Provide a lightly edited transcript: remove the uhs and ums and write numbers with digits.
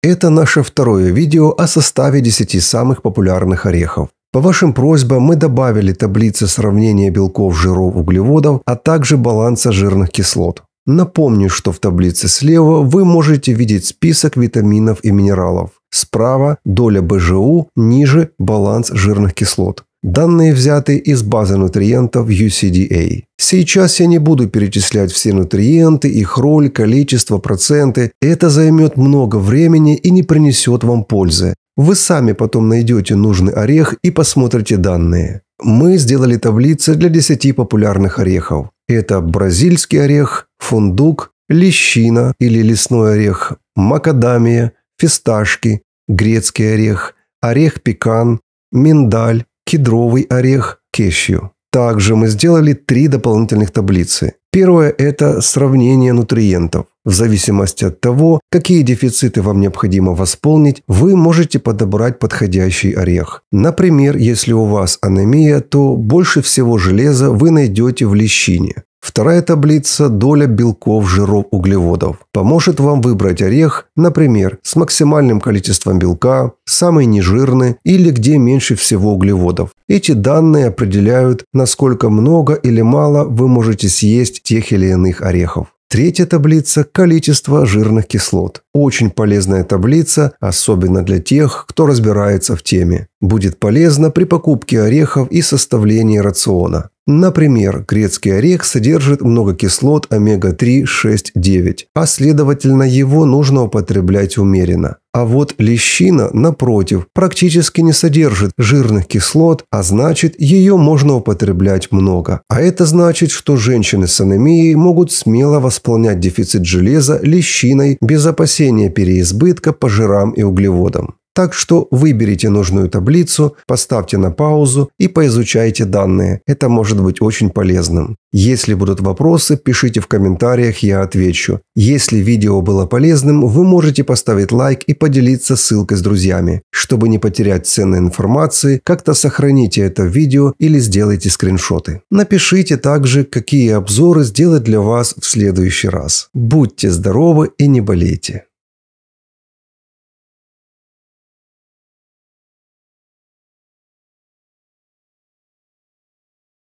Это наше второе видео о составе 10 самых популярных орехов. По вашим просьбам мы добавили таблицы сравнения белков, жиров, углеводов, а также баланса жирных кислот. Напомню, что в таблице слева вы можете видеть список витаминов и минералов. Справа доля БЖУ, ниже баланс жирных кислот. Данные взяты из базы нутриентов UCDA. Сейчас я не буду перечислять все нутриенты, их роль, количество, проценты. Это займет много времени и не принесет вам пользы. Вы сами потом найдете нужный орех и посмотрите данные. Мы сделали таблицы для 10 популярных орехов. Это бразильский орех, фундук, лещина или лесной орех, макадамия, фисташки, грецкий орех, орех пекан, миндаль, кедровый орех, кешью. Также мы сделали 3 дополнительных таблицы. Первое – это сравнение нутриентов. В зависимости от того, какие дефициты вам необходимо восполнить, вы можете подобрать подходящий орех. Например, если у вас анемия, то больше всего железа вы найдете в лещине. Вторая таблица – доля белков, жиров, углеводов. Поможет вам выбрать орех, например, с максимальным количеством белка, самый нежирный или где меньше всего углеводов. Эти данные определяют, насколько много или мало вы можете съесть тех или иных орехов. Третья таблица – количество жирных кислот. Очень полезная таблица, особенно для тех, кто разбирается в теме. Будет полезно при покупке орехов и составлении рациона. Например, грецкий орех содержит много кислот омега-3, 6, 9, а следовательно его нужно употреблять умеренно. А вот лещина, напротив, практически не содержит жирных кислот, а значит ее можно употреблять много. А это значит, что женщины с анемией могут смело восполнять дефицит железа лещиной без опасения переизбытка по жирам и углеводам. Так что выберите нужную таблицу, поставьте на паузу и поизучайте данные. Это может быть очень полезным. Если будут вопросы, пишите в комментариях, я отвечу. Если видео было полезным, вы можете поставить лайк и поделиться ссылкой с друзьями. Чтобы не потерять ценной информации, как-то сохраните это видео или сделайте скриншоты. Напишите также, какие обзоры сделать для вас в следующий раз. Будьте здоровы и не болейте.